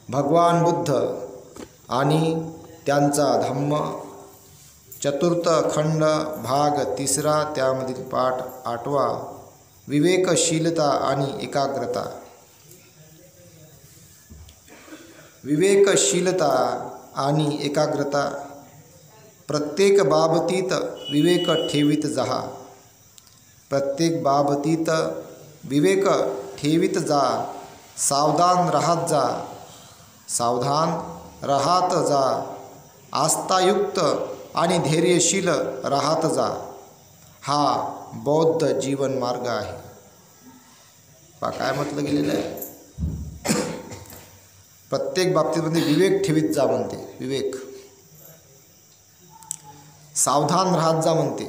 भगवान बुद्ध आणि त्यांचा धम्म, चतुर्थ खंड भाग 3, त्यामधील पाठ 8वा, विवेकशीलता आणि एकाग्रता. विवेकशीलता आणि एकाग्रता. प्रत्येक बाबतीत विवेक ठेवीत जा. प्रत्येक बाबतीत विवेक ठेवीत जा. सावधान राहत जा. सावधान राहत जा. आस्थायुक्त आणि धैर्यशील राहत जा. हा बौद्ध जीवन मार्ग आहे. पहा काय म्हटलं गेलेलं आहे. प्रत्येक बाबतीमध्ये विवेक ठेवीत जा म्हणते. विवेक. सावधान राहत जा म्हणते.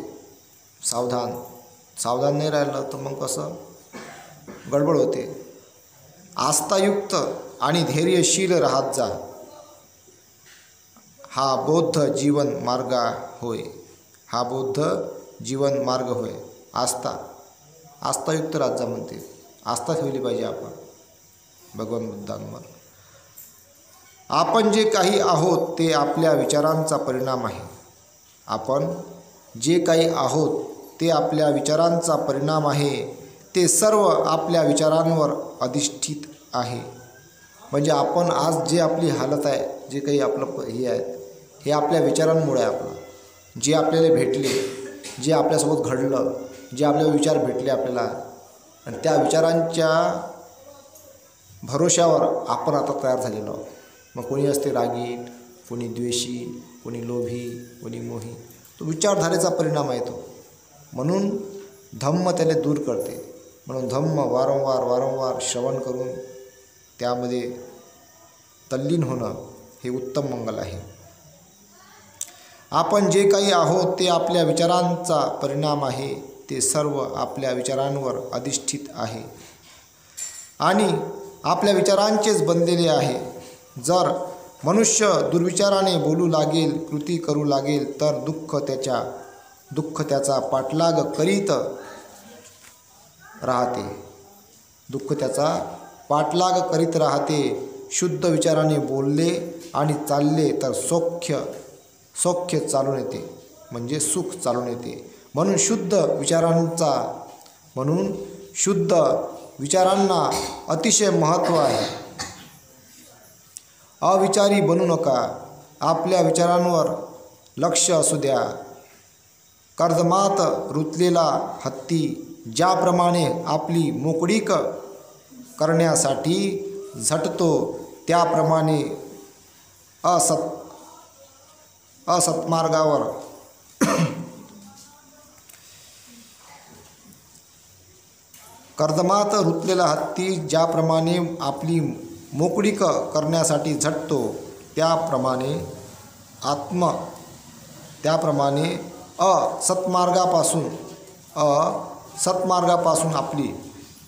सावधान नाही राहिलं तर मग कसं गडबड होते. आस्थायुक्त आणि धैर्यशील राहत जा. हा बौद्ध जीवन मार्ग होय. हा बौद्ध जीवन मार्ग होय. आस्थायुक्त राहत जा म्हणते. आस्था ठेवली पाहिजे आपण भगवान बुद्धांवर. आपण जे काही आहोत ते आपल्या विचारांचा परिणाम आहे. आपण जे काही आहोत ते आपल्या विचारांचा परिणाम आहे. ते सर्व आपल्या विचारांवर अधिष्ठित आहे. म्हणजे आपण आज जे आपली हालत आहे, जे काही आपलं हे आहे, हे आपल्या विचारांमुळे आहे. आपलं जे आपल्याला भेटले, जे आपल्यासोबत घडलं, जे आपले विचार भेटले आपल्याला, आणि त्या विचारांच्या भरोशावर आपण आता तयार झालेलो आहोत. मग कोणी असते रागीट, कोणी द्वेषी, कोणी लोभी, कोणी मोही. तो विचारधारेचा परिणाम आहे तो. म्हणून धम्म त्याला दूर करते. म्हणून धम्म वारंवार श्रवण करून त्यामध्ये तल्लीन होणं हे उत्तम मंगल आहे. आपण जे काही आहोत ते आपल्या विचारांचा परिणाम आहे. ते सर्व आपल्या विचारांवर अधिष्ठित आहे आणि आपल्या विचारांचेच बनलेले आहे. जर मनुष्य दुर्विचाराने बोलू लागेल, कृती करू लागेल, तर दुःख त्याचा पाठलाग करीत राहते. दुःख त्याचा पाठलाग करीत राहते. शुद्ध विचाराने बोलले आणि चालले तर सौख्य चालून येते, म्हणजे सुख चालून येते. म्हणून शुद्ध विचारांना अतिशय महत्त्व आहे. अविचारी बनू नका. आपल्या विचारांवर लक्ष असू द्या. कर्दमात रुतलेला हत्ती ज्याप्रमाणे आपली मोकळीक करण्यासाठी झटतो, त्याप्रमाणे असत्मार्गावर कर्दमात रुतलेला हत्ती ज्याप्रमाणे आपली मोकळीक करण्यासाठी झटतो, त्याप्रमाणे असत्मार्गापासून आपली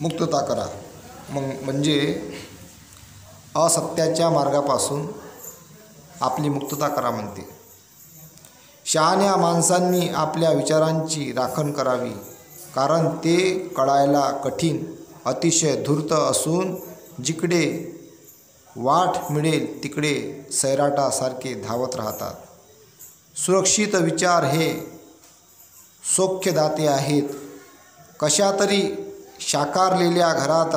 मुक्तता करा. म्हणजे असत्याच्या मार्गापासून आपली मुक्तता करा म्हणते. शहाण्या माणसांनी आपल्या विचारांची राखण करावी, कारण ते कळायला कठीण, अतिशय धूर्त असून जिकडे वाट मिळेल तिकडे सैराटासारखे धावत राहतात. सुरक्षित विचार हे सौख्यदाते आहेत. कशातरी शाकारलेल्या घरात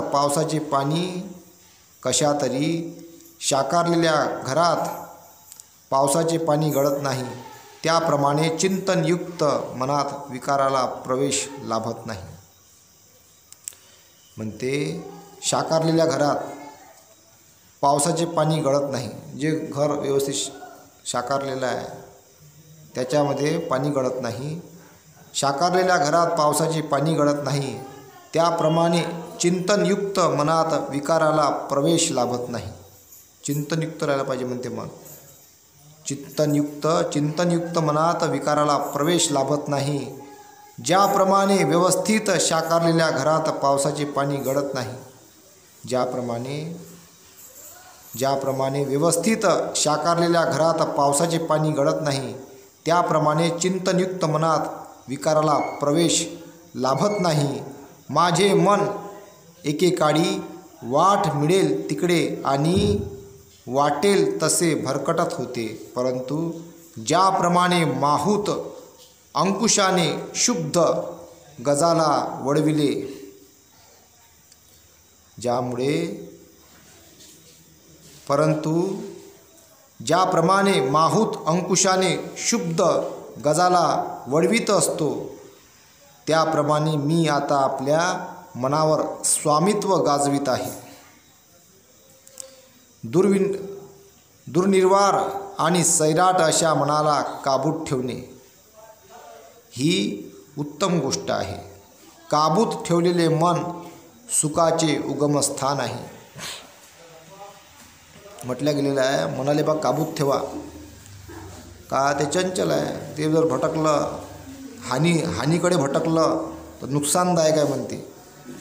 पावसाचे पाणी गळत नाही, त्याप्रमाणे चिंतनयुक्त मनात विकाराला प्रवेश लाभत नाही. म्हणते शाकारलेल्या घरात पावसाचे पाणी गळत नाही. जे घर व्यवस्थित शाकारलेलं आहे त्याच्यामध्ये पाणी गळत नाही. शाकारलेल्या घरात पावसाचे पाणी गळत नाही, त्याप्रमाणे चिंतनयुक्त मनात विकाराला प्रवेश लाभत नाही. चिंतनयुक्त राहायला पाहिजे म्हणते. मन चिंतनयुक्त मनात विकाराला प्रवेश लाभत नाही. ज्याप्रमाणे व्यवस्थित शाकारलेल्या घरात पावसाचे पाणी गळत नाही, ज्याप्रमाणे व्यवस्थित शाकारलेल्या घरात पावसाचे पाणी गळत नाही, त्याप्रमाणे चिंतनयुक्त मनात विकाराला प्रवेश लाभत नाही. माझे मन एकेकाळी वाट मिळेल तिकडे आणि वाटेल तसे भरकटत होते, परंतु ज्याप्रमाणे माहूत अंकुशाने शुद्ध गजाला वळविले, ज्याप्रमाणे माहूत अंकुशाने शुद्ध गजाला वळवित असतो, त्याप्रमाणे मी आता आपल्या मनावर स्वामित्व गाजवित आहे. दुर्निर्वार आणि सैराट अशा मनाला काबूत ठेवणे ही उत्तम गोष्ट आहे. काबूत ठेवलेले मन सुखाचे उगमस्थान आहे. म्हटलं गेलेलं आहे, मनाले बा काबूत ठेवा, का ते चंचल आहे, ते जर भटकलं, हानीकडे भटकलं तर नुकसानदायक आहे म्हणते.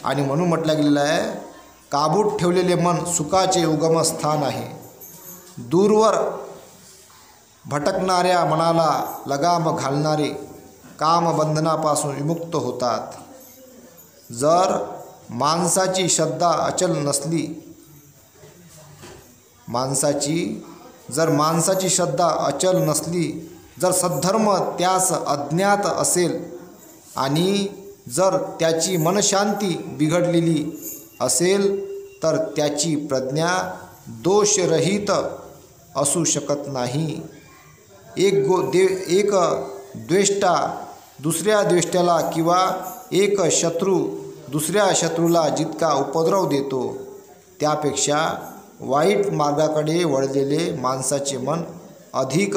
आणि म्हणून म्हटलं गेलेलं आहे, काबूत ठेवलेले मन सुखाचे उगमस्थान आहे. दूरवर भटकणाऱ्या मनाला लगाम घालणारे कामबंधनापासून विमुक्त होतात. जर माणसाची श्रद्धा अचल नसली, जर सद्धर्म त्यास अज्ञात असेल आणि जर त्याची मनशांती बिघडलेली असेल, तर त्याची प्रज्ञा दोषरहित असू शकत नाही. एक द्वेष्टा दुसऱ्या द्वेष्ट्याला किंवा एक शत्रू दुसऱ्या शत्रूला जितका उपद्रव देतो, त्यापेक्षा वाईट मार्गाकडे वळलेले माणसाचे मन अधिक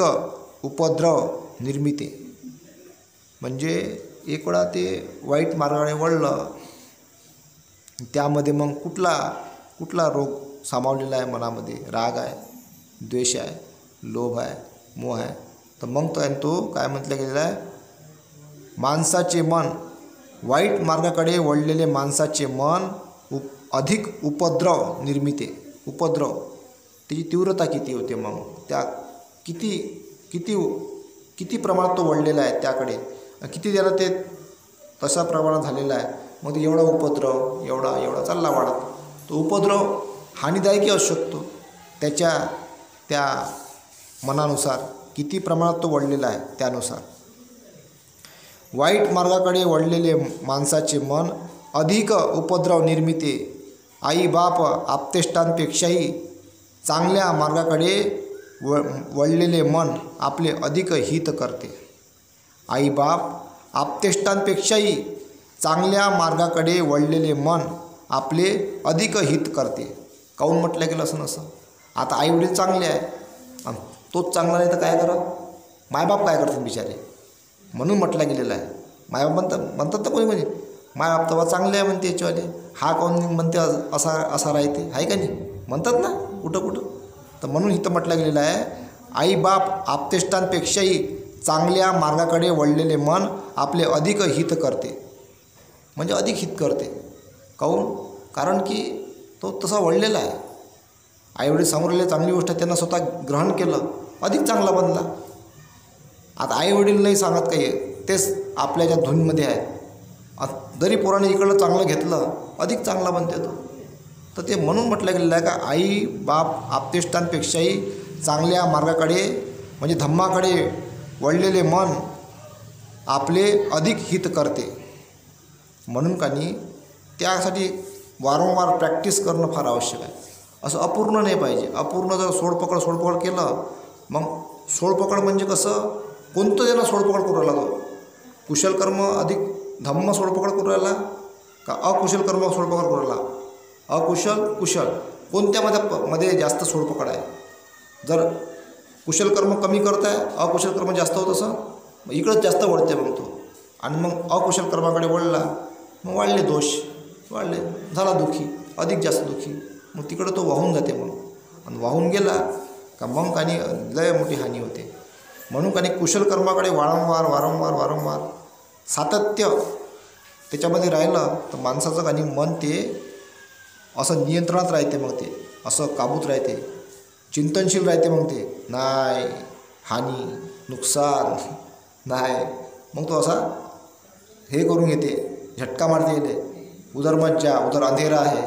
उपद्रव निर्मिते. म्हणजे एक वेळा ते वाईट मार्गाकडे वळलं, त्यामध्ये मग कुठला रोग सामावलेला आहे मनामध्ये, राग आहे, द्वेष आहे, लोभ आहे, मोह आहे, तर मग तो काय म्हटलं गेलेलं आहे, माणसाचे मन, वाईट मार्गाकडे वळलेले माणसाचे मन अधिक उपद्रव निर्मिते. उपद्रव त्याची तीव्रता किती होते, मग त्या किती प्रमाणात तो वळलेला आहे, त्याकडे किती त्याला ते तशा प्रमाणात झालेला आहे, मग ते एवढा उपद्रव एवढा चालला वाढत. तो उपद्रव हानिदायकही असू शकतो, त्या मनानुसार किती प्रमाणात तो वळलेला आहे त्यानुसार. वाईट मार्गाकडे वळलेले माणसाचे मन अधिक उपद्रव निर्मिते. आई बाप आप्तेष्टांपेक्षाही चांगल्या मार्गाकडे वळलेले मन आपले अधिक हित करते. आई बाप आप्तेष्टांपेक्षाही चांगल्या मार्गाकडे वळलेले मन आपले अधिक हित करते. काहून म्हटलं गेलं असं नसं. आता आईवडील चांगले आहे, तोच चांगला नाही तर काय करा, मायबाप काय करतात बिचारे, म्हणून म्हटलं गेलेलं आहे. मायबाप म्हणतात तर कोणी म्हणजे मायबाप तर चांगले आहे म्हणते याच्यावाले, हा कोण म्हणते असा राहते, आहे का नाही, म्हणतात ना कुठं. तर म्हणून इथं म्हटलं गेलेलं आहे, आई बाप आप्तेष्टांपेक्षाही चांगल्या मार्गाकडे वळलेले मन आपले अधिक हित करते. म्हणजे अधिक हित करते. काहून? कारण की तो तसा वळलेला आहे. आईवडील समोरले चांगली गोष्ट त्यांना स्वतः ग्रहण केलं, अधिक चांगला बनला. आता आईवडील नाही सांगत काही, तेच आपल्या ज्या धुनमध्ये आहेत, जरी पोराने इकडलं चांगलं घेतलं अधिक चांगला बनते तो. तर ते म्हणून म्हटलं गेलेलं आहे का आई बाप आप्तेष्टांपेक्षाही चांगल्या मार्गाकडे म्हणजे धम्माकडे वळलेले मन आपले अधिक हित करते. म्हणून का नाही, त्यासाठी वारंवार प्रॅक्टिस करणं फार आवश्यक आहे. असं अपूर्ण नाही पाहिजे. अपूर्ण जर सोडपकड केलं, मग सोडपकड म्हणजे कसं, कोणतं ज्यानं सोडपकड करू राहिला, तो कुशल कर्म अधिक धम्म सोडपकड करू राहिला का अकुशल कर्म सोडपकड करू राहिला, कुशल कोणत्यामध्ये जास्त सोडपकड आहे. जर कुशल कर्म कमी करताय, अकुशल कर्म जास्त होत असं, मग इकडंच जास्त वळते मग तो. आणि मग अकुशल कर्माकडे वळला, मग वाढले दोष, झाला दुःखी, अधिक जास्त दुःखी, मग तिकडं तो वाहून जाते. मग आणि वाहून गेला का मग काही लय मोठी हानी होते. म्हणून काही कुशल कर्माकडे वारंवार सातत्य त्याच्यामध्ये राहिलं तर माणसाचं काही मन ते असं नियंत्रणात राहते. मग ते असं काबूत राहते, चिंतनशील राहते. मग ते नाही हानी नुकसान नाही, मग तो असा हे करून घेते, झटका मारते येते, उधर मज्जा उधर अंधेरा आहे,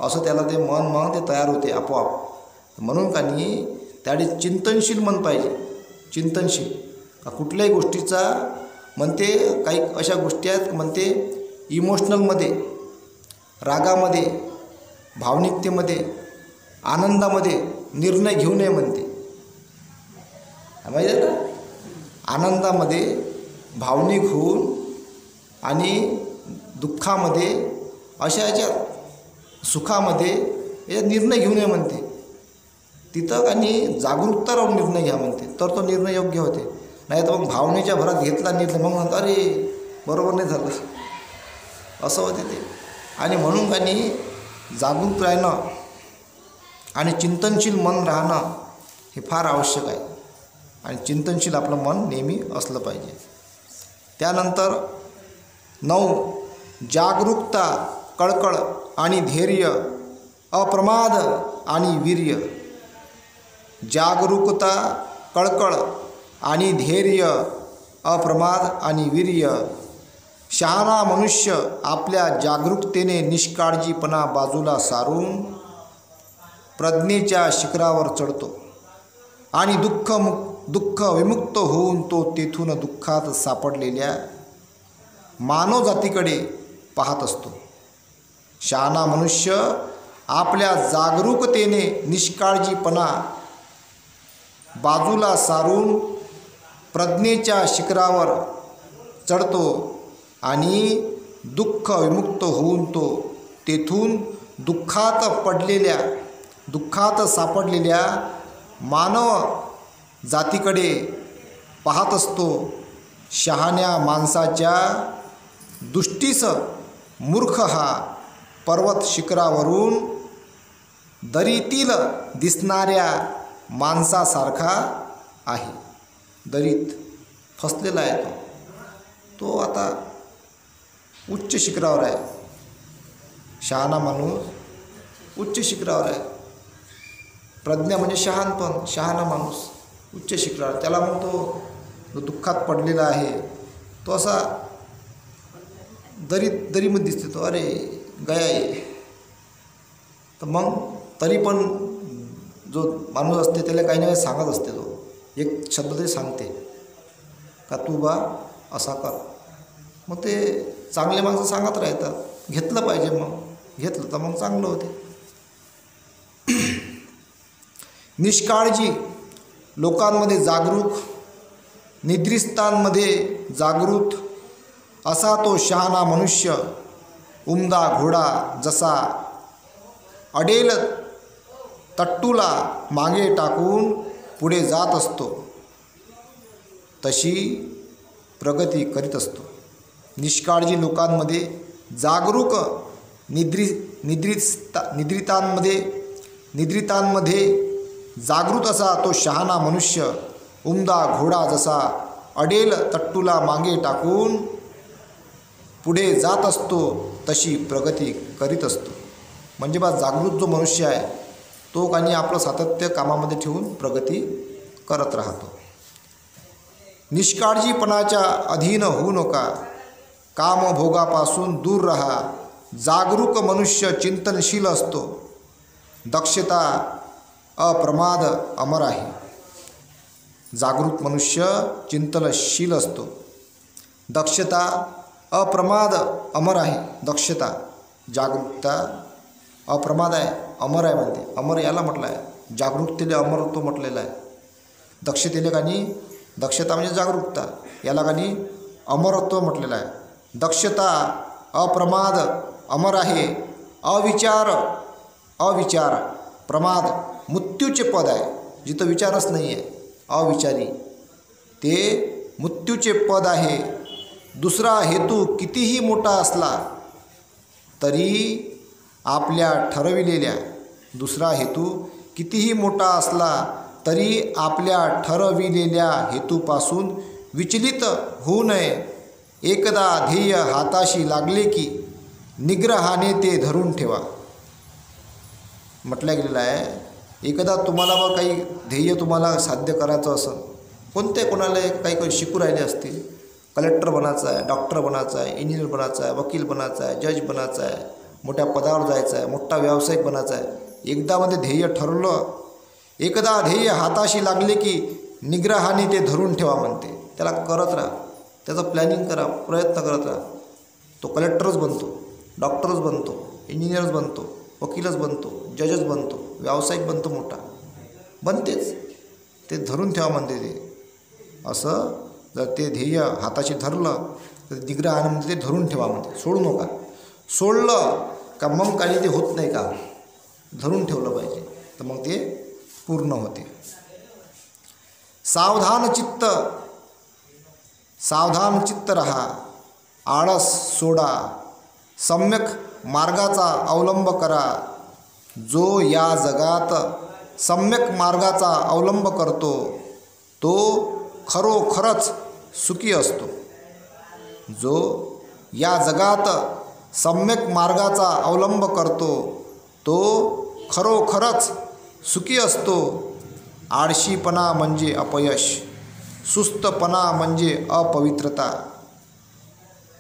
असं त्याला ते मन ते तयार होते आपोआप. म्हणून का नाही त्याने चिंतनशील मन पाहिजे. चिंतनशील का कुठल्याही गोष्टीचा म्हणते काही अशा गोष्टी आहेत म्हणते इमोशनलमध्ये, रागामध्ये, भावनिकतेमध्ये, आनंदामध्ये निर्णय घेऊ नये म्हणते. माहिती आहे का? आनंदामध्ये भावनिक होऊन आणि दुःखामध्ये अशा याच्यात सुखामध्ये याच्यात निर्णय घेऊ नये म्हणते. तिथं आणि जागरूकता राहून निर्णय घ्या म्हणते, तर तो निर्णय योग्य होते. नाही तर मग भावनेच्या भरात घेतला निर्णय, मग म्हणतो अरे बरोबर नाही झालं, असं होते ते. आणि म्हणून का नाही जागरूक राहणं आणि चिंतनशील मन राहणं हे फार आवश्यक आहे. आणि चिंतनशील आपलं मन नेहमी असलं पाहिजे. त्यानंतर 9 जागरूकता, कळकळ आणि धैर्य, अप्रमाद आणि वीर्य. जागरूकता, कळकळ आणि धैर्य, अप्रमाद आणि वीर्य. शहाणा मनुष्य आपल्या जागरूकतेने निष्काळजीपणा बाजूला सारून प्रज्ञेच्या शिखरावर चढतो आणि दुःख विमुक्त होऊन तो तेथून दुःखात सापडलेल्या मानवजातीकडे पाहत असतो. शहाणा मनुष्य आपल्या जागरूकतेने निष्काळजीपणा बाजूला सारून प्रज्ञेच्या शिखरावर चढतो आणि दुःख विमुक्त होऊन तो तेथून दुःखात सापडलेल्या मानव जातीकडे पाहत असतो. शहाण्या माणसाच्या दृष्टीस मूर्ख हा पर्वत शिखरावरून दरीतील दिसणाऱ्या माणसासारखा आहे. दरीत फसलेला आहे तो आता उच्च शिखरावर आहे. शहाणा माणूस उच्च शिखरावर आहे. प्रज्ञा म्हणजे शहाणपण, शहाणा माणूस उच्च शिखरावर. त्याला मग तो जो दुःखात पडलेला आहे तो असा दरीमध्ये दिसते. तो अरे गया आहे. तर मग तरी पण जो माणूस असते त्याला काही ना काही सांगत असते. तो एक शब्द तरी सांगते का तू बा असा कर. मग ते चांगले माणसं सांगत राहतात. घेतलं पाहिजे. मग घेतलं तर मग चांगलं होते. निष्काळजी लोकांमध्ये जागरूक, निद्रिस्तांमध्ये जागृत असा तो शहाणा मनुष्य उमदा घोडा जसा अडेल तट्टूला मागे टाकून पुढे जात असतो तशी प्रगती करीत असतो. निष्काळजी लोकांमध्ये जागरूक, निद्रितांमध्ये जागृत असा तो शहाणा मनुष्य उमदा घोडा जसा अडेल तट्टूला मागे टाकून पुढे जात असतो तशी प्रगती करीत असतो. म्हणजे बा जागृत जो मनुष्य आहे तो काही आपलं सातत्य कामामध्ये ठेवून प्रगती करत राहतो. निष्काळजीपणाच्या अधीन होऊ नका. कामभोगापासून दूर राहा. जागरूक मनुष्य चिंतनशील असतो. दक्षता, अप्रमाद अमर आहे. जागरूक मनुष्य चिंतनशील असतो. दक्षता, अप्रमाद अमर आहे. दक्षता, जागरूकता, अप्रमाद आहे, अमर आहे म्हणते. अमर याला म्हटलं आहे. जागरूकतेला अमरत्व म्हटलेलं आहे. दक्षतेला कानी दक्षता म्हणजे जागरूकता, याला कानी अमरत्व म्हटलेलं आहे. दक्षता, अप्रमाद अमर आहे. अविचार, प्रमाद मृत्यूचे पद आहे. जिथं विचारच नाही आहे, अविचारी, ते मृत्यूचे पद आहे. दुसरा हेतू कितीही मोठा असला तरी आपल्या ठरविलेल्या, दुसरा हेतू कितीही मोठा असला तरी आपल्या ठरविलेल्या हेतूपासून विचलित होऊ नये. एकदा ध्येय हाताशी लागले की निग्रहाने ते धरून ठेवा. म्हटलं गेलेलं आहे, एकदा तुम्हाला व काही ध्येय तुम्हाला साध्य करायचं असेल, कोणाला काही शिकू राहिले असतील, कलेक्टर बनायचं आहे, डॉक्टर बनायचं आहे, इंजिनियर बनायचं आहे, वकील बनायचं आहे, जज बनायचं आहे, मोठ्या पदावर जायचं आहे, मोठा व्यावसायिक बनायचा आहे. एकदा मध्ये ध्येय ठरवलं एकदा ध्येय हाताशी लागले की निग्रहाने ते धरून ठेवा म्हणते. त्याला करत राहा, त्याचं प्लॅनिंग करा, प्रयत्न करत राहा. तो कलेक्टरच बनतो, डॉक्टरच बनतो, इंजिनियरच बनतो, वकीलच बनतो, जजच बनतो, व्यावसायिक बनतो, मोठा बनतेच. ते धरून ठेवा म्हणते ते. असं जर ते ध्येय हाताशी धरलं तर निग्रहाने म्हणते ते धरून ठेवा म्हणते, सोडू नका. सोडलं का मग काही ते होत नाही का, धरून ठेवलं पाहिजे तर मग ते पूर्ण होते. सावधान चित्त रहा, आळस सोडा, सम्यक मार्गाचा अवलंब करा. जो या जगात सम्यक मार्गाचा अवलंब करतो तो खरोखरच सुखी असतो. जो या जगात सम्यक मार्गाचा अवलंब करतो तो खरोखरच सुखी असतो. आळशीपणा म्हणजे अपयश, सुस्तपणा म्हणजे अपवित्रता.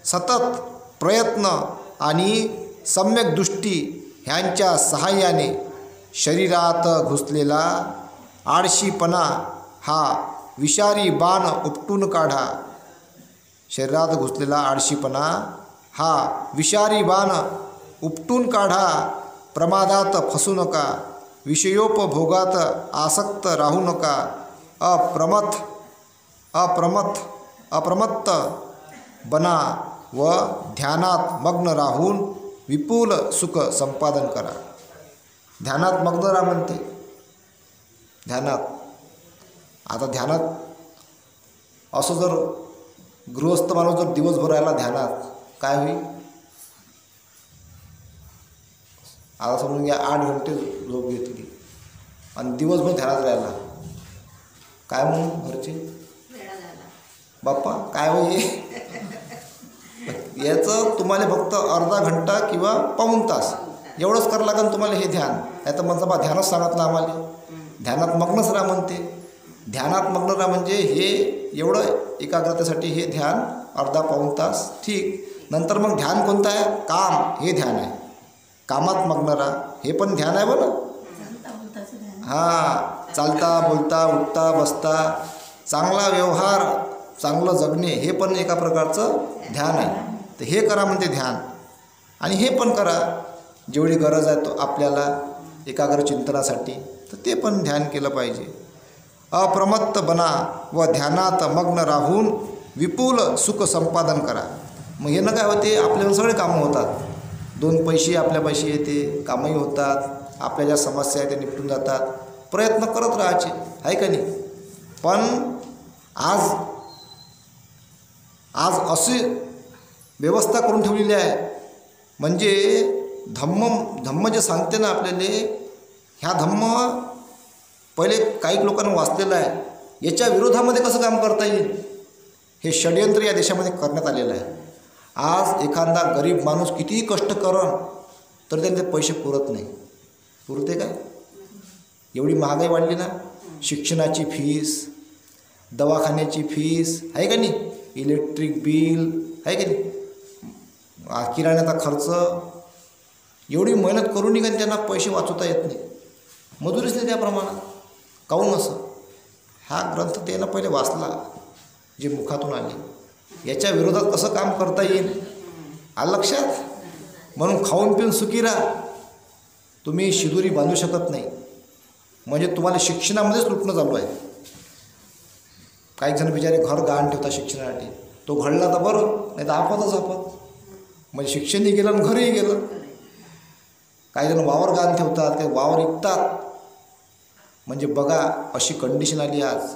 सतत प्रयत्न आणि सम्यक दृष्टी ह्यांच्या सहाय्याने शरीरात घुसलेला आळशीपणा हा विषारी बाण उपटून काढा. शरीरात घुसलेला आळशीपणा हा विषारी बाण उपटून काढा. प्रमादात फसू नका, विषयोपभोगात आसक्त राहू नका. अप्रमत्त बना व ध्यानात मग्न राहून विपुल सुख संपादन करा. ध्यानात मग्न राहा म्हणते. ध्यानात, आता ध्यानात असं जर गृहस्थ माणूस जर दिवसभर राहिला ध्यानात काय होईल? आता समजून घ्या 8 घंटे झोप घेतली आणि दिवसभर ध्यानात राहिला, काय म्हणून घरचे बाप्पा काय होईल? याचं तुम्हाला फक्त अर्धा घंटा किंवा पाऊण तास एवढंच करावं लागेल तुम्हाला हे ध्यान. नाही तर म्हणता बा ध्यानच सांगितलं आम्हाला, ध्यानात मग्नच राहा म्हणते. ध्यानात मग्न राहा म्हणजे हे एवढं एकाग्रतेसाठी हे ध्यान अर्धा पाऊण तास ठीक. नंतर मग ध्यान कोणतं आहे? काम, हे ध्यान आहे. कामात मग्न राहा, हे पण ध्यान आहे बरं. हां, चालता बोलता उठता बसता चांगला व्यवहार, चांगलं जगणे हे पण एका प्रकारचं ध्यान आहे. तर हे करा म्हणते ध्यान. आणि हे पण करा जेवढी गरज आहे तो आपल्याला एकाग्र चिंतनासाठी, तर ते पण ध्यान केलं पाहिजे. अप्रमत्त बना व ध्यानात मग्न राहून विपुल सुख संपादन करा. मग हे न काय होते, आपल्याला सगळे कामं होतात. 2 पैसे आपल्या पैसे येते, कामही होतात, आपल्या ज्या समस्या आहेत त्या निपटून जातात. प्रयत्न करत राहायचे आहे का नाही. पण आज अशी व्यवस्था करून ठेवलेली आहे म्हणजे धम्म जे सांगते ना आपल्याला, ह्या धम्म पहिले काही लोकांना वाचलेलं आहे. याच्या विरोधामध्ये कसं काम करता येईल हे षडयंत्र या देशामध्ये करण्यात आलेलं आहे. आज एखादा गरीब माणूस कितीही कष्ट करण तर त्यांचे पैसे पुरत नाही. पुरते काय? एवढी महागाई वाढली ना, शिक्षणाची फीस, दवाखान्याची फीस आहे का नाही, इलेक्ट्रिक बिल आहे का नाही, किराण्याचा खर्च, एवढी मेहनत करूनही का त्यांना पैसे वाचवता येत नाही, मजुरीच नाही त्या प्रमाणात. काहून असं? हा ग्रंथ त्यानं पहिले वाचला जे मुखातून आले. याच्या विरोधात कसं काम करता येईल आलं लक्षात. म्हणून खाऊन पिऊन सुखी राहा. तुम्ही शिदोरी बांधू शकत नाही म्हणजे तुम्हाला शिक्षणामध्येच लुटणं चालू आहे. काही जण बिचारे घर गहाण ठेवतात शिक्षणासाठी. तो घडला तर बरं, नाही तर आपतच आपत. म्हणजे शिक्षणही गेलं आणि घरही गेलं. काही जण वावर गहाण ठेवतात, ते वावर विकतात. म्हणजे बघा अशी कंडिशन आली आज.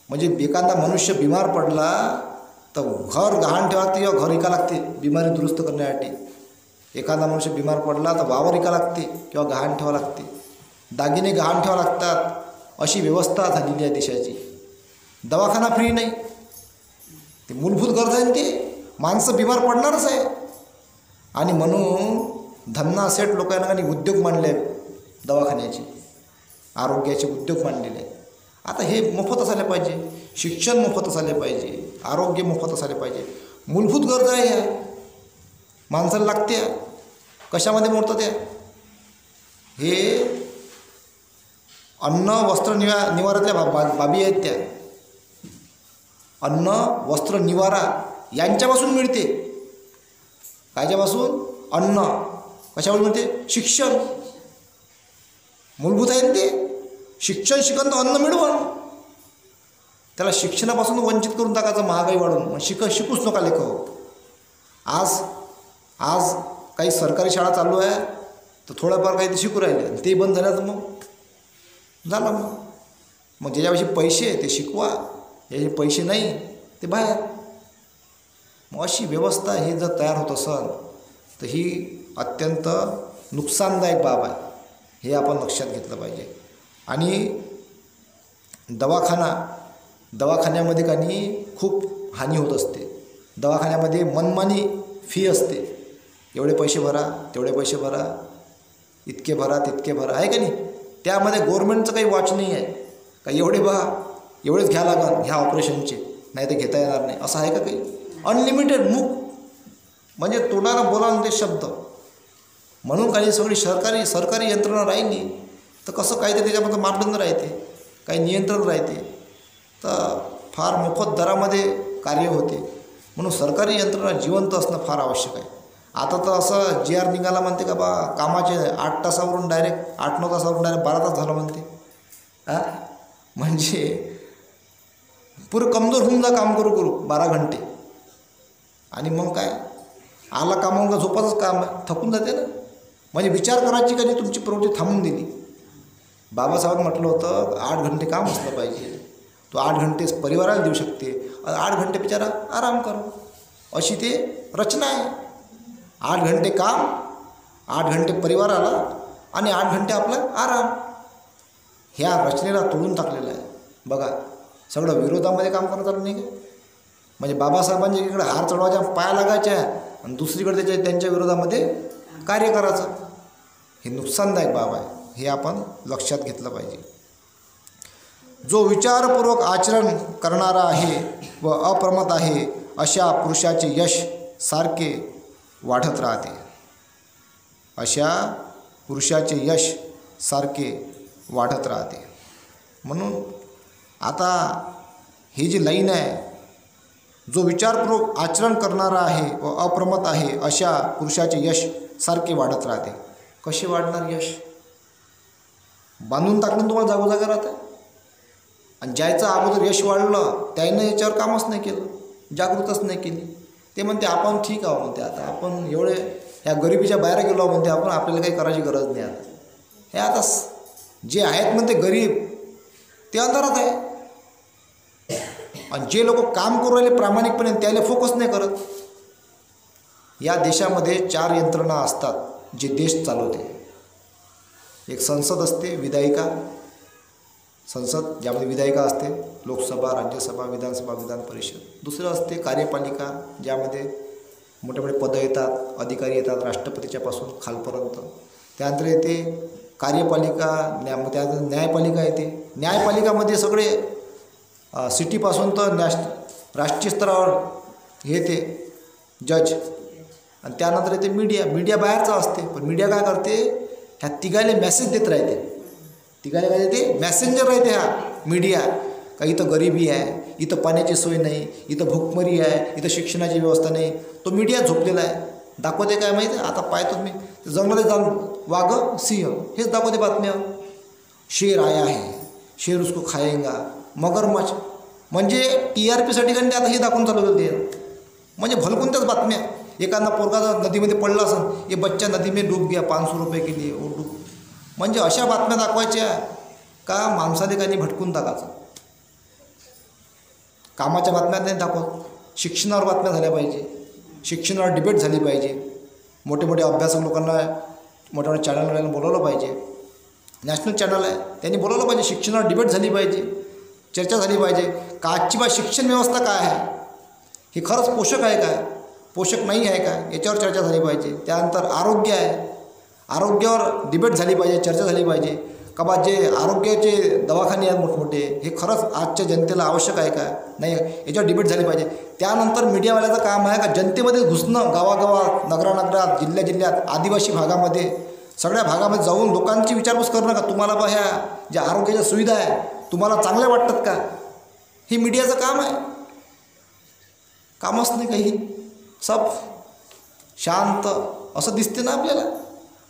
म्हणजे एखादा मनुष्य बिमार पडला तर घर गहाण ठेवा लागते किंवा घर विका लागते बिमारी दुरुस्त करण्यासाठी. एखादा मनुष्य बिमार पडला तर वावर विका लागते किंवा गहाण ठेवा लागते, दागिने गहाण ठेवा लागतात. अशी व्यवस्था झालेली आहे देशाची. दवाखाना फ्री नाही. ते मूलभूत गरज आहे ते. माणसं बिमार पडणारच आहे. आणि म्हणून धन्ना सेठ लोकांना उद्योग मांडले दवाखान्याचे, आरोग्याचे उद्योग मांडलेले आहेत. आता हे मोफत असायला पाहिजे, शिक्षण मोफत असायला पाहिजे, आरोग्य मोफत असायला पाहिजे. मूलभूत गरज आहे ह्या माणसाला लागते. कशामध्ये मोडतं त्या? हे अन्न वस्त्र निवारातल्या बाबी आहेत त्या. अन्न वस्त्र निवारा यांच्यापासून मिळते. कायच्यापासून? अन्न. कशापासून मिळते? शिक्षण. मूलभूत आहे ते. शिक्षण शिकन तर अन्न मिळवण. त्याला शिक्षणापासून वंचित करून टाकायचं महागाई वाढून. शिकूच नका लेखक. आज काही सरकारी शाळा चालू आहे तर थोडंफार काही ते शिकू राहिले, ते बंद झालं तर मग झालं. मग ज्याच्यापाशी पैसे ते शिकवा, ज्याचे पैसे नाही ते बाहेर. मग अशी व्यवस्था ही जर तयार होत असेल तर ही अत्यंत नुकसानदायक बाब आहे. हे आपण लक्षात घेतलं पाहिजे. आणि दवाखान्यामध्ये काही खूप हानी होत असते. दवाखान्यामध्ये मनमानी फी असते. एवढे पैसे भरा, तेवढे पैसे भरा, इतके भरा, तितके भरा, आहे का नाही? त्यामध्ये गव्हर्नमेंटचं काही वॉच नाही आहे का एवढे बघा, एवढेच घ्या लागल ह्या ऑपरेशनचे, नाही तर घेता येणार नाही, असं आहे का काही? अनलिमिटेड म्हणजे तोंडाला बोलावून ते शब्द. म्हणून काही सगळी सरकारी यंत्रणा राहिली तर कसं काही ते त्याच्यामध्ये मापदंड राहते, काही नियंत्रण राहते, तर फार मोफत दरामध्ये कार्य होते. म्हणून सरकारी यंत्रणा जिवंत असणं फार आवश्यक आहे. आता तर असं जी आर निघाला म्हणते का बा कामाचे 8 तासावरून डायरेक्ट 8-9 तासावरून डायरेक्ट 12 तास झालं म्हणते. म्हणजे पुरं कमजोर होऊन जा काम करू 12 घंटे. आणि मग काय आला कामावून झोपाचंच काम आहे, थकून जाते ना. म्हणजे विचार करायची का नाही तुमची प्रवृत्ती थांबून दिली. बाबासाहेबांनी म्हटलं होतं 8 घंटे काम असलं पाहिजे. तो 8 घंटे परिवाराला देऊ शकते, 8 घंटे बिचारा आराम करो, अशी ते रचना आहे. 8 घंटे काम, 8 घंटे परिवाराला आणि 8 घंटे आपला आराम. ह्या रचनेला तोडून टाकलेलं आहे. बघा सगळं विरोधामध्ये काम करत आलं नाही का? म्हणजे बाबासाहेबांच्या इकडे हार चढवायच्या पाया लागायच्या आणि दुसरीकडे त्यांच्या विरोधामध्ये कार्य करायचं. हे नुकसानदायक बाब आहे. हे आपण लक्षात घेतलं पाहिजे. जो विचारपूर्वक आचरण करणारा आहे व अप्रमत्त आहे अशा पुरुषाचे यश सारखे वाढत राहते. अशा पुरुषाचे यश सारखे वाढत राहते. म्हणून आता ही जी लाईन आहे, जो विचारपूर्वक आचरण करणारा आहे व अप्रमत्त आहे अशा पुरुषाचे यश सारखे वाढत राहते. कसे वाढणार यश? बांधून टाकून तुम्हाला जागोजागा राहतं. आणि ज्याचं अगोदर यश वाढलं त्यानं याच्यावर कामच नाही केलं, जागृतच नाही केली. ते म्हणते आपण ठीक आहो, म्हणते आता आपण एवढे ह्या गरिबीच्या बाहेर गेलो म्हणते आपण, आपल्याला काही करायची गरज नाही. आता हे आता जे आहेत म्हणते गरीब ते अंधारात आहे. आणि जे लोक काम करू राहिले प्रामाणिकपणे त्याला फोकस नाही करत. या देशामध्ये 4 यंत्रणा असतात जे देश चालवते. एक संसद असते, विधायिका संसद ज्यामध्ये विधायिका असते, लोकसभा, राज्यसभा, विधानसभा, विधान परिषद. दुसरं असते कार्यपालिका ज्यामध्ये मोठे मोठे पदं येतात, अधिकारी येतात राष्ट्रपतीच्यापासून खालपर्यंत. त्यानंतर येते कार्यपालिका, त्यानंतर न्यायपालिका येते. न्यायपालिकामध्ये सगळे सिटीपासून तर राष्ट्रीय स्तरावर येते जज. आणि त्यानंतर येते मीडिया बाहेरचा असते. पण मीडिया काय करते? ह्या तिघाले मेसेज देत राहते. तिघाले काय देते? मॅसेंजर राहते हा मीडिया. का इथं गरिबी आहे, इथं पाण्याची सोय नाही, इथं भूकमरी आहे, इथं शिक्षणाची व्यवस्था नाही. तो मीडिया झोपलेला आहे. दाखवते काय माहिती आहे? आता पाहतो मी जंगलात जाऊन वाघ, सिंह हेच दाखवते बातम्या. शेर आया है, शेर उसको खाएगा, मगरमच्छ. म्हणजे TRPसाठी कारण आता हे दाखवून चालू होते. म्हणजे भलकोणत्याच बातम्या. एखादा पोरगा नदीमध्ये पडला असेल, ये बच्चा नदी में डूब गया, 500 रुपये के लिए वो डूब. म्हणजे अशा बातम्या दाखवायच्या का माणसाने काही भटकून टाकायचं. कामाच्या बातम्या नाही दाखवत. शिक्षणावर बातम्या झाल्या पाहिजे, शिक्षणावर डिबेट झाली पाहिजे. मोठे मोठे अभ्यासक लोकांना मोठ्या मोठ्या चॅनलवाल्यांना बोलावलं पाहिजे. नॅशनल चॅनल आहे त्यांनी बोलावलं पाहिजे. शिक्षणावर डिबेट झाली पाहिजे, चर्चा झाली पाहिजे. का आजची शिक्षण व्यवस्था काय आहे, हे खरंच पोषक आहे का, पोषक नाही आहे का, याच्यावर चर्चा झाली पाहिजे. त्यानंतर आरोग्य आहे, आरोग्यावर डिबेट झाली पाहिजे, चर्चा झाली पाहिजे. का बा जे आरोग्याचे दवाखाने आहेत मोठमोठे, हे खरंच आजच्या जनतेला आवश्यक आहे का नाही, याच्यावर डिबेट झाली पाहिजे. त्यानंतर मीडियावाल्याचं काम आहे का जनतेमध्ये घुसणं, गावागावात, नगरानगरात, जिल्ह्यात, आदिवासी भागामध्ये सगळ्या भागामध्ये जाऊन लोकांची विचारपूस करणं का तुम्हाला बा ह्या ज्या आरोग्याच्या सुविधा आहे तुम्हाला चांगल्या वाटतात का? हे मीडियाचं काम आहे. कामच नाही काही. सब शांत असं दिसते ना आपल्याला.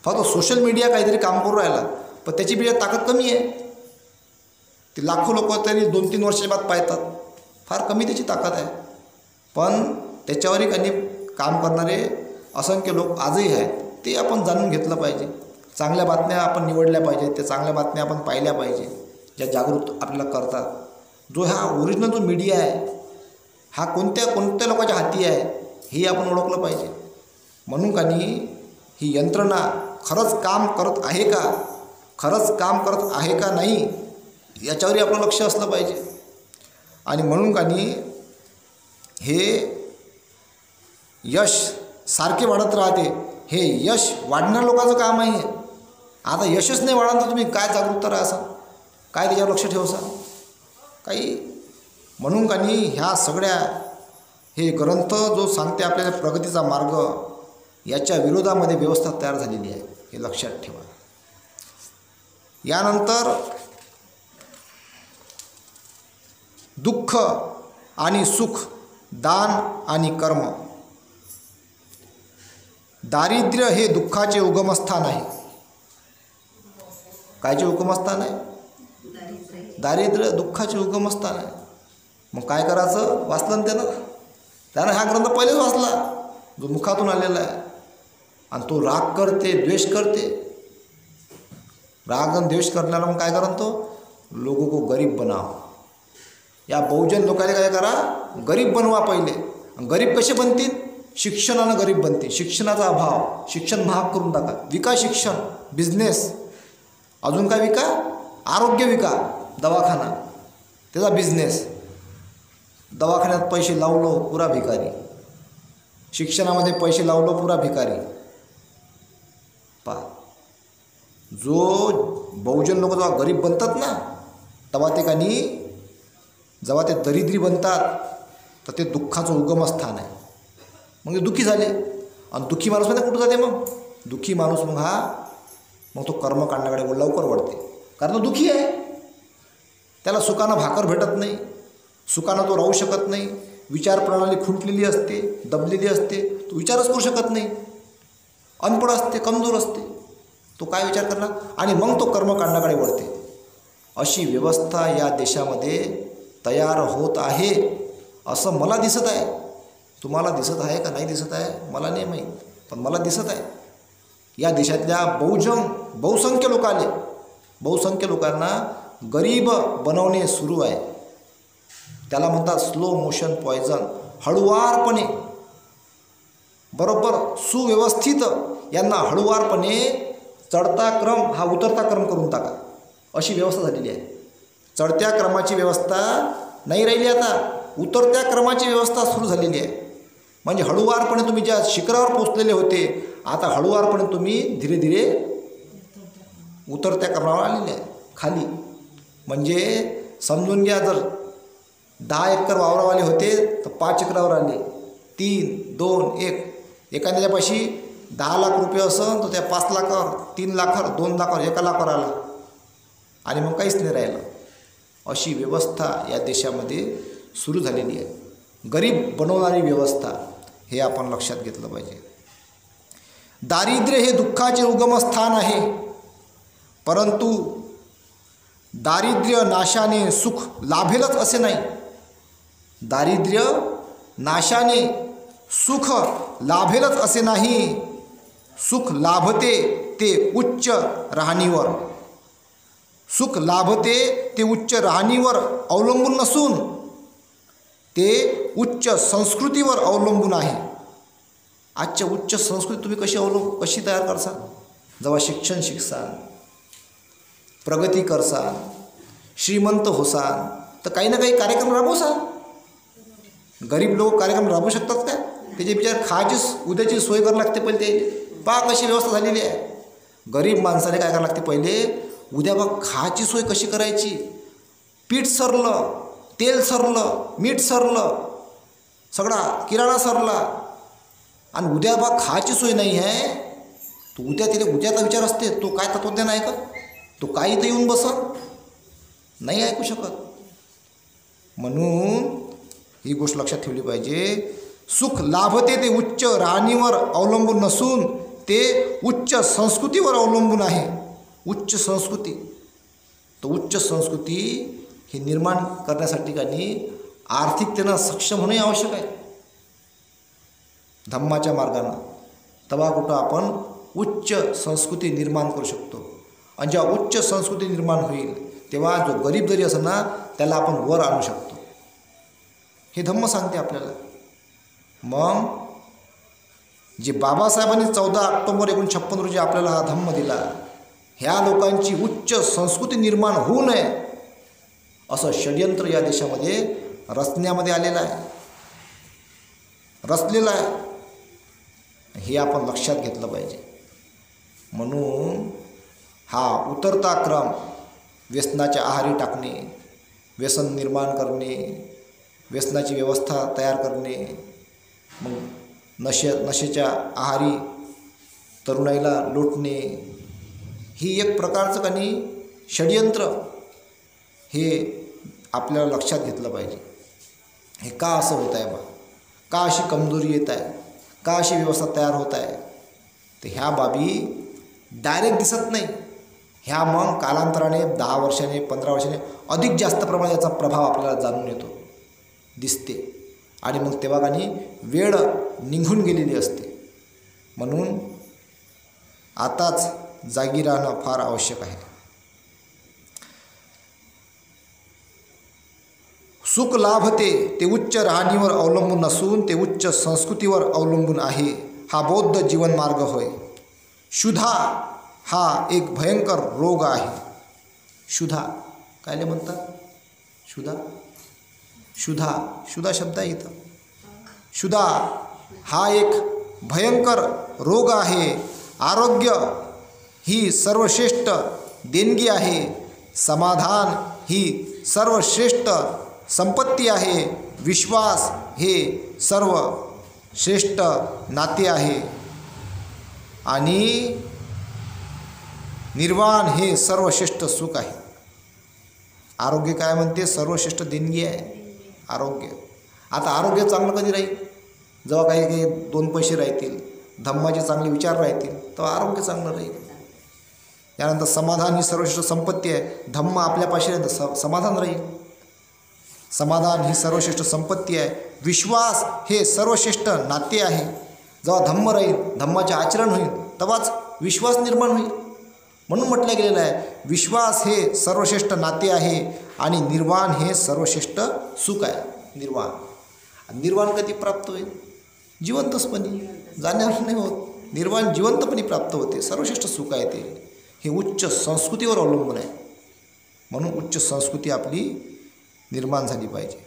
फक्त सोशल मीडिया काहीतरी काम करून राहिला, पण त्याची बी ताकद कमी आहे. ते लाखो लोक तरी 2-3 वर्षाच्या बाद पाहतात. फार कमी त्याची ताकद आहे. पण त्याच्यावरही काही काम करणारे असंख्य लोक आजही आहेत. ते आपण जाणून घेतलं पाहिजे. चांगल्या बातम्या आपण निवडल्या पाहिजे. त्या चांगल्या बातम्या आपण पाहिल्या पाहिजे ज्या जागृत आपल्याला करतात. जो हा ओरिजिनल जो मीडिया आहे हा कोणत्या लोकांच्या हाती आहे हे आपण ओळखलं पाहिजे. म्हणून का नाही ही यंत्रणा खरंच काम करत आहे का, खरंच काम करत आहे का नाही याच्यावरही आपलं लक्ष असलं पाहिजे. आणि म्हणून का नाही हे यश सारखे वाढत राहते. हे यश वाढणाऱ्या लोकांचं काम आहे. आता यशच नाही वाढणार तर तुम्ही काय जागरूकता राहासाल, काय त्याच्यावर लक्ष ठेवसाल काही. म्हणून का नाही ह्या सगळ्या हे ग्रंथ जो सांगते आपल्याला प्रगतीचा मार्ग याच्या विरोधामध्ये व्यवस्था तयार झालेली आहे, हे लक्षात ठेवा. यानंतर दुःख आणि सुख, दान आणि कर्म. दारिद्र्य हे दुःखाचे उगमस्थान आहे. कायचे उगमस्थान आहे? दारिद्र्य दुःखाचे उगमस्थान आहे. मग काय करायचं? वाचलं ना त्यानं हा ग्रंथ पहिलेच वाचला जो मुखातून आलेला आहे. आणि तो राग करते, द्वेष करते. राग आणि द्वेष करण्याला मग काय करा, तो लोगों को गरीब बनाव. या बहुजन लोकांना काय करा, गरीब बनवा पहिले. गरीब कसे बनतील? शिक्षणानं गरीब बनते. शिक्षणाचा अभाव, शिक्षण महाग करून टाका. विका शिक्षण, बिझनेस. अजून काय विका? आरोग्य विका, दवाखाना त्याचा बिझनेस. दवाखान्यात पैसे लावलो पुरा भिकारी, शिक्षणामध्ये पैसे लावलो पुरा भिकारी. जो बहुजन लोक जेव्हा गरीब बनतात ना तेव्हा ते कानी जेव्हा ते दरिद्री बनतात तर ते दुःखाचं उगमस्थान आहे. मग ते दुःखी झाले. आणि दुःखी माणूस म्हणजे कुठं जाते? मग दुःखी माणूस मग तो कर्मकांडाकडे लवकर वळते. कारण तो दुःखी आहे. त्याला सुखानं भाकर भेटत नाही, सुखानं तो राहू शकत नाही. विचारप्रणाली खुंटलेली असते, दबलेली असते. तो विचारच करू शकत नाही. अनपढ असते, कमजोर असते. तो काय विचार करणार? आणि मग तो कर्मकांडाकडे वळते. अशी व्यवस्था या देशामध्ये तयार होत आहे असं मला दिसत आहे. तुम्हाला दिसत आहे का नाही दिसत आहे मला नाही माहीत, पण मला दिसत आहे. या देशातल्या बहुसंख्य लोकांना गरीब बनवणे सुरू आहे. त्याला म्हणतात स्लो मोशन पॉयझन. हळुवारपणे, बरोबर सुव्यवस्थित यांना हळुवारपणे चढता क्रम हा उतरता क्रम करून टाका, अशी व्यवस्था झालेली आहे. चढत्या क्रमाची व्यवस्था नाही राहिली, आता उतरत्या क्रमाची व्यवस्था सुरू झालेली आहे. म्हणजे हळुवारपणे तुम्ही ज्या शिखरावर पोचलेले होते आता हळुवारपणे तुम्ही धीरे धीरे उतरत्या क्रमावर आलेले आहे खाली. म्हणजे समजून घ्या, जर 10 एकर वावरावाले होते तर 5 एकरावर आले. 3, 2, 1. एखाद्याच्यापाशी 10 लाख रुपये असं तर त्या 5 लाखावर, 3 लाखावर, 2 लाखावर, 1 लाखावर आला आणि मग काहीच नाही राहिलं. अशी व्यवस्था या देशामध्ये सुरू झालेली आहे. गरीब बनवणारी व्यवस्था, हे आपण लक्षात घेतलं पाहिजे. दारिद्र्य हे दुःखाचे उगमस्थान आहे, परंतु दारिद्र्य नाशाने सुख लाभेलच असे नाही. दारिद्र्य नाशाने सुख लाभेलच असे नाही. सुख लाभते ते उच्च राहणीवर. सुख लाभते ते उच्च राहणीवर अवलंबून नसून ते उच्च संस्कृतीवर अवलंबून आहे. आजच्या उच्च संस्कृती तुम्ही कशी तयार करसाल? जेव्हा शिक्षण शिकसाल, प्रगती करसाल, श्रीमंत होसाल तर काही ना काही कार्यक्रम राबवसाल. गरीब लोक कार्यक्रम राबवू शकतात का? त्याचे बिचार खायची उद्याची सोय करावी लागते पहिले. ते पहा कशी व्यवस्था झालेली आहे. गरीब माणसाने काय करावं लागते पहिले, उद्या बघ खायची सोय कशी करायची. पीठ सरलं, तेल सरलं, मीठ सरलं, सगळा किराणा सरला आणि उद्या बघ खायची सोय नाही आहे तो उद्याचा विचार असते. तो काय तत्वज्ञान आहे का? तो काही इथं येऊन बसन नाही ऐकू शकत. म्हणून ही गोष्ट लक्षात ठेवली पाहिजे. सुख लाभते ते उच्च राहणीवर अवलंबून नसून ते उच्च संस्कृतीवर अवलंबून आहे. उच्च संस्कृती. तर उच्च संस्कृती हे निर्माण करण्यासाठी काही आर्थिकतेनं सक्षम होणे आवश्यक आहे धम्माच्या मार्गानं. तेव्हा कुठं आपण उच्च संस्कृती निर्माण करू शकतो. आणि जेव्हा उच्च संस्कृती निर्माण होईल तेव्हा जो गरीब जरी असेल ना त्याला आपण वर आणू शकतो. हे धम्म सांगते आपल्याला. मग जे बाबासाहेबांनी 14 ऑक्टोबर 1956 रोजी आपल्याला हा धम्म दिला, ह्या लोकांची उच्च संस्कृती निर्माण होऊ नये असं षड्यंत्र या देशामध्ये रचण्यामध्ये आलेलं आहे, रचलेलं आहे. हे आपण लक्षात घेतलं पाहिजे. म्हणून हा उतरता क्रम व्यसनाच्या आहारी टाकणे, व्यसन निर्माण करणे, व्यसनाची व्यवस्था तयार करणे, मग नशेच्या आहारी तरुणाईला लोटणे, ही एक प्रकारचं काही षड्यंत्र हे आपल्याला लक्षात घेतलं पाहिजे. हे का असं होत आहे बा? का अशी कमजोरी येत आहे? का अशी व्यवस्था तयार होत आहे? तर ह्या बाबी डायरेक्ट दिसत नाही. ह्या मग कालांतराने 10 वर्षाने 15 वर्षाने अधिक जास्त प्रमाणात याचा प्रभाव आपल्याला जाणून येतो, दिसते. आणि मग तेव्हा काही वेळ निघून गेलेली असते. म्हणून आताच जागी राहणं फार आवश्यक आहे. सुख लाभते ते उच्च राहणीवर अवलंबून नसून ते उच्च संस्कृतीवर अवलंबून आहे. हा बौद्ध जीवन मार्ग होय. क्षुधा हा एक भयंकर रोग आहे. क्षुधा कायले म्हणतात? क्षुधा शब्द आहे इथं. क्षुधा हा एक भयंकर रोग आहे. आरोग्य ही सर्वश्रेष्ठ देणगी आहे. समाधान ही सर्वश्रेष्ठ संपत्ती आहे. विश्वास हे सर्वश्रेष्ठ नाते आहे. आणि निर्वाण हे सर्वश्रेष्ठ सुख आहे. आरोग्य काय म्हणते? सर्वश्रेष्ठ देणगी आहे आरोग्य. आता आरोग्य चांगलं कधी राहील? जेव्हा काही 2 पैसे राहतील, धम्माचे चांगले विचार राहतील, तेव्हा आरोग्य चांगलं राहील. त्यानंतर समाधान ही सर्वश्रेष्ठ संपत्ती आहे. धम्म आपल्यापाशी राहील समाधान राहील. समाधान ही सर्वश्रेष्ठ संपत्ती आहे. विश्वास हे सर्वश्रेष्ठ नाते आहे. जेव्हा धम्म राहील, धम्माचे आचरण होईल, तेव्हाच विश्वास निर्माण होईल. म्हणून म्हटलं गेलेलं आहे विश्वास हे सर्वश्रेष्ठ नाते आहे आणि निर्वाण हे सर्वश्रेष्ठ सुख आहे. निर्वाण कधी प्राप्त होईल? जिवंतपणी, जाण्यावर नाही होत. निर्वाण जिवंतपणी प्राप्त होते. सर्वश्रेष्ठ सुख आहे ते. हे उच्च संस्कृतीवर अवलंबून आहे. म्हणून उच्च संस्कृती आपली निर्माण झाली पाहिजे.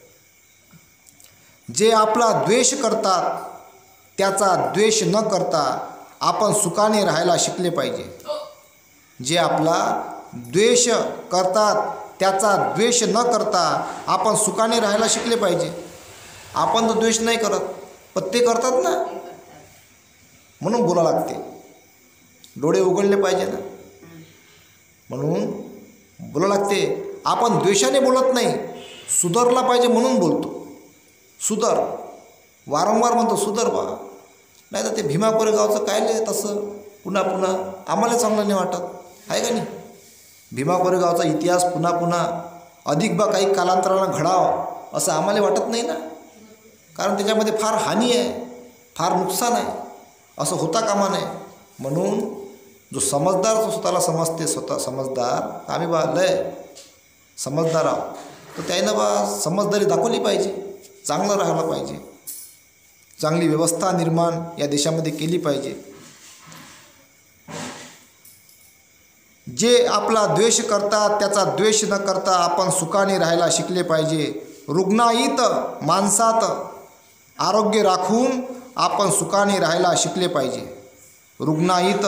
जे आपला द्वेष करतात त्याचा द्वेष न करता आपण सुखाने राहायला शिकले पाहिजे. जे आपला द्वेष करतात त्याचा द्वेष न करता आपण सुखाने राहायला शिकले पाहिजे. आपण तर द्वेष नाही करत, पण ते करतात ना, म्हणून बोला लागते. डोळे उघडले पाहिजे ना, म्हणून बोला लागते. आपण द्वेषाने बोलत नाही, सुधारला पाहिजे म्हणून बोलतो. सुधर, वारंवार म्हणतो सुधर बा. नाही तर ते भीमा कोरेगावचं काय तसं पुन्हा आम्हाला चांगलं नाही वाटत आहे का नाही? भीमा कोरेगावचा इतिहास पुन्हा अधिक बा काही कालांतरानं घडावं असं आम्हाला वाटत नाही ना. कारण त्याच्यामध्ये फार हानी आहे, फार नुकसान आहे. असं होता कामा नये. म्हणून जो समजदार जो स्वतःला समजते, स्वतः समजदार, आम्ही बा लय समजदार आहोत, तर त्यानं बा समजदारी दाखवली पाहिजे. चांगलं राहायला पाहिजे. चांगली व्यवस्था निर्माण या देशामध्ये केली पाहिजे. जे आपला द्वेष करतात त्याचा द्वेष न करता आपण सुखाने राहायला शिकले पाहिजे. रुग्णाईत माणसात आरोग्य राखून आपण सुखाने राहायला शिकले पाहिजे. रुग्णाईत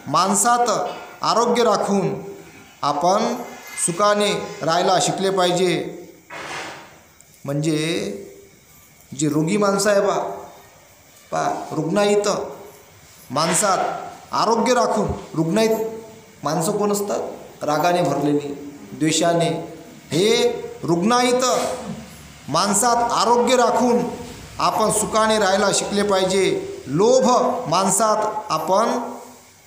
माणसात आरोग्य राखून आपण सुखाने राहायला शिकले पाहिजे. म्हणजे जी रोगी माणसं आहे बा रुग्णाईत माणसात आरोग्य राखून, रुग्णाईत माणसं कोण असतात? रागाने भरलेली, द्वेषाने. हे रुग्णाईत माणसात आरोग्य राखून आपण सुखाने राहायला शिकले पाहिजे.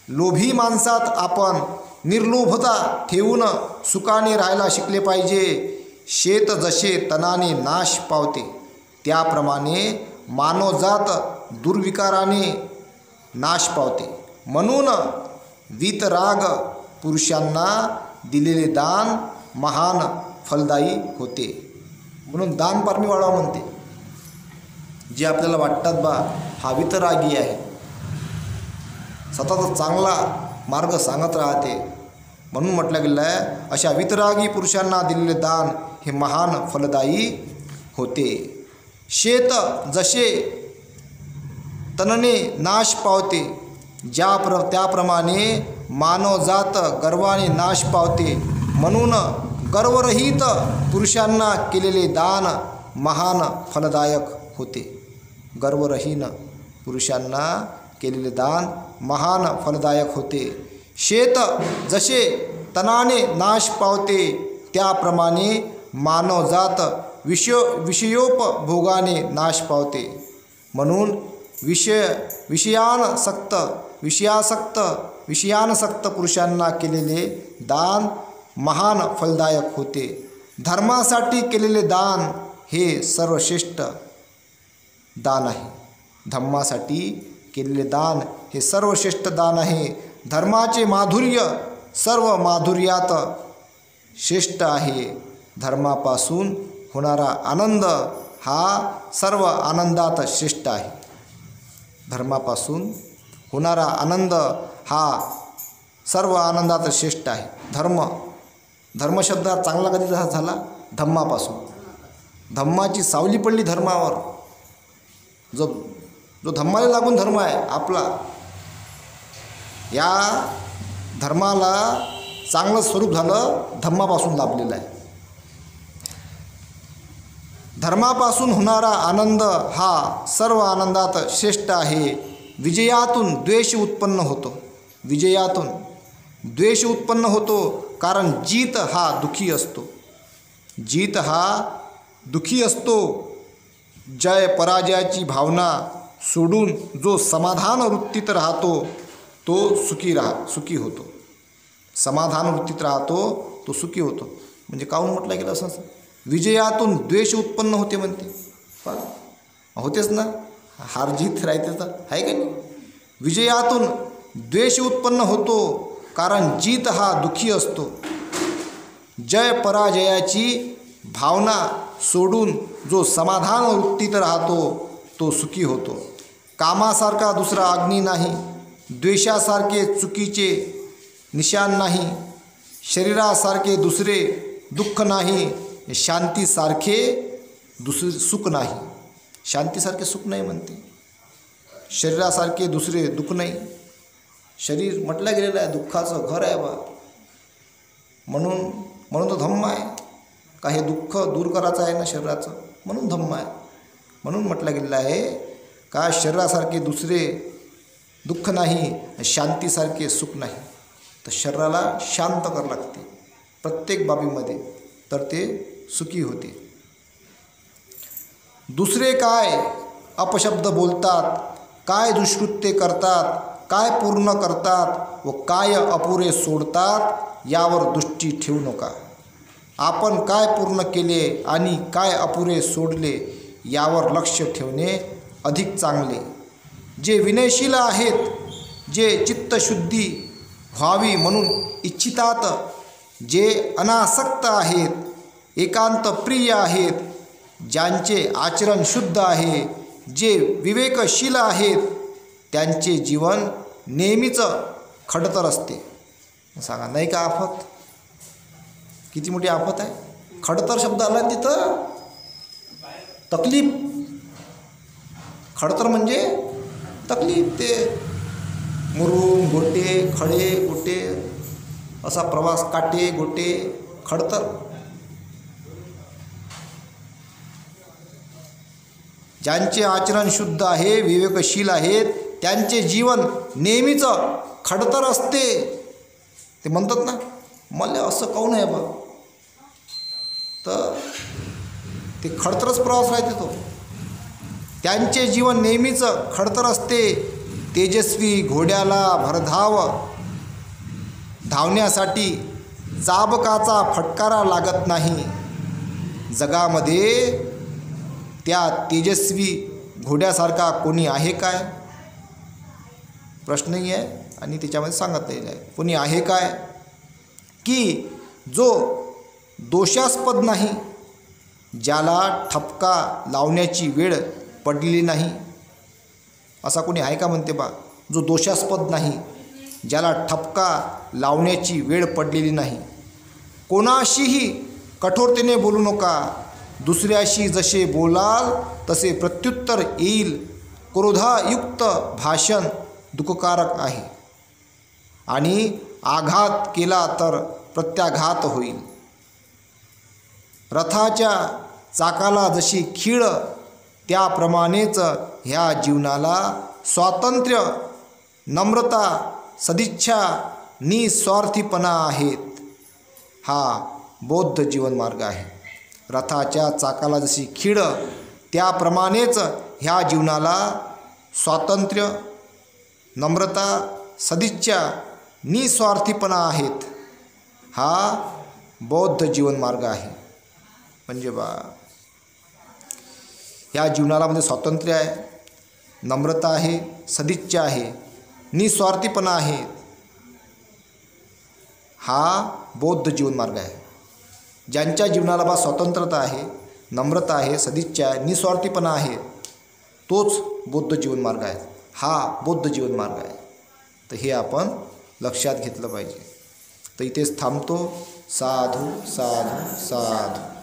लोभी माणसात आपण निर्लोभता ठेवून सुखाने राहायला शिकले पाहिजे. शेत जसे तणाने नाश पावते, त्याप्रमाणे मानवजात दुर्विकाराने नाश पावते. म्हणून वीतराग पुरुषांना दिलेले दान महान फलदायी होते. म्हणून दान पारमी वाढवा म्हणते. जे आपल्याला वाटतात बा हा वीतरागी आहे, सतत चांगला मार्ग सांगत राहते, म्हणून म्हटलं गेलं आहे अशा वीतरागी पुरुषांना दिलेले दान हे महान फलदायी होते. शेत जसे तणने नाश पावते, त्याप्रमाणे मानवजात गर्वाने नाश पावते. म्हणून गर्वरहित पुरुषांना केलेले दान महान फलदायक होते. गर्वरहीन पुरुषांना केलेले दान महान फलदायक होते. शेत जसे तणाने नाश पावते, त्याप्रमाणे मानवजात विषयोपभोगाने नाश पावते. म्हणून विषयासक्त पुरुषांना केलेले दान महान फलदायक होते. धर्मासाठी केलेले दान हे सर्वश्रेष्ठ दान आहे. धम्मासाठी केलेले दान हे सर्वश्रेष्ठ दान आहे. धर्माचे माधुर्य सर्व माधुर्यात श्रेष्ठ आहे. धर्मापासून होणारा आनंद हा सर्व आनंदात श्रेष्ठ आहे. धर्मापासून होणारा आनंद हा सर्व आनंदात श्रेष्ठ आहे. धर्मशब्द चांगला कधी झाला? धम्मापासून. धम्माची सावली पडली धर्मावर. जो धम्माला लागून धर्म आहे आपला, या धर्माला चांगलं स्वरूप झालं धम्मापासून लाभलेलं आहे. धर्मापासून होणारा आनंद हा सर्व आनंदात श्रेष्ठ आहे. विजयातून द्वेष उत्पन्न होतो. विजयातून द्वेष उत्पन्न होतो, कारण जीत हा दुःखी असतो. जीत हा दुःखी असतो. जय पराजयाची भावना सोडून जो समाधान वृत्तीत राहतो तो सुखी होतो. समाधान वृत्तीत राहतो तो सुखी होतो. म्हणजे काहून म्हटलं गेलं असं? विजयातून द्वेष उत्पन्न होते म्हणते. होतेच ना, हार जीत राहते तर आहे का नाही? विजयातून द्वेष उत्पन्न होतो, कारण जीत हा दुःखी असतो. जय पराजयाची भावना सोडून जो समाधान वृत्तीत राहतो तो सुखी होतो. कामासारखा दुसरा अग्नी नाही, द्वेषासारखे चुकीचे निशान नाही, शरीरासारखे दुसरे दुःख नाही, शांतीसारखे दुसरे सुख नाही. शांतीसारखे सुख नाही म्हणते. शरीरासारखे दुसरे दुःख नाही. शरीर म्हटलं गेलेलं आहे दुःखाचं घर आहे बा. म्हणून तो धम्म आहे. का हे दुःख दूर करायचं आहे ना शरीराचं, म्हणून धम्म आहे. म्हणून म्हटलं गेलेलं आहे का शरीरासारखे दुसरे दुःख नाही, शांतीसारखे सुख नाही. तर शरीराला शांत करावं लागते प्रत्येक बाबीमध्ये, तर ते सुखी होते. दुसरे काय अपशब्द बोलतात, काय दुष्कृत्य करतात, काय पूर्ण करतात व काय अपुरे सोडतात, यावर दृष्टी ठेवू नका. आपण काय पूर्ण केले आणि काय अपुरे सोडले यावर लक्ष ठेवणे अधिक चांगले. जे विनयशील आहेत, जे चित्तशुद्धी व्हावी म्हणून इच्छितात, जे अनासक्त आहेत, एकांत प्रिय आहेत, ज्यांचे आचरण शुद्ध आहे, जे विवेकशील आहेत, त्यांचे जीवन नेहमीच खडतर असते. सांगा नाही का आफत? किती मोठी आफत आहे. खडतर शब्द आला तिथं तकलीफ. खडतर म्हणजे तकलीफ. ते मुरुम गोटे, खडे गोटे, असा प्रवास, काटे गोटे, खडतर. ज्यांचे आचरण शुद्ध आहे, विवेकशील आहेत, त्यांचे जीवन नेहमीच खडतर असते. ते म्हणतात ना, मला असं काऊन आहे बा, तर ते खडतरच प्रवास राहते तो. त्यांचे जीवन नेहमीच खडतर असते. तेजस्वी घोड्याला भरधाव धावण्यासाठी चाबकाचा फटकारा लागत नाही. जगामध्ये त्या तेजस्वी घोड्यासारखा कोणी आहे काय? प्रश्नही आहे आणि त्याच्यामध्ये सांगितलेलं आहे, कोणी आहे काय की जो दोषास्पद नाही, ज्याला ठपका लावण्याची वेळ पडलेली नाही. असा कोणी आहे का म्हणते बा, जो दोषास्पद नाही, ज्याला ठपका लावण्याची वेळ पडलेली नाही. कोणाशीही कठोरतेने बोलू नका. दुसऱ्याशी जसे बोलाल तसे प्रत्युत्तर येईल. क्रोधायुक्त भाषण दुःखकारक आहे आणि आघात केला तर प्रत्याघात होईल. रथाच्या चाकाला जशी खीळ त्याप्रमाणेच ह्या जीवनाला स्वातंत्र्य, नम्रता, सदिच्छा, निस्वार्थीपणा आहेत. हा बौद्ध जीवनमार्ग आहे. रथाच्या चाकाला जशी खीळ त्याप्रमाणेच ह्या जीवनाला स्वातंत्र्य, नम्रता, सदिच्छा, निस्वार्थीपणा आहेत. हा बौद्ध जीवनमार्ग आहे. म्हणजे बा, ह्या जीवनाला मध्ये स्वातंत्र्य आहे, नम्रता आहे, सदिच्छा आहे, निस्वार्थीपणा आहे. हा बौद्ध जीवनमार्ग आहे. ज्यांच्या जीवनाला बा स्वतंत्रता आहे, नम्रता आहे, सदिच्छा आहे, निस्वार्थीपणा आहे, तोच बौद्ध जीवनमार्ग आहे. हा बौद्ध जीवनमार्ग आहे. तर हे आपण लक्षात घेतलं पाहिजे. तर इथेच थांबतो. साधू साधू साधू.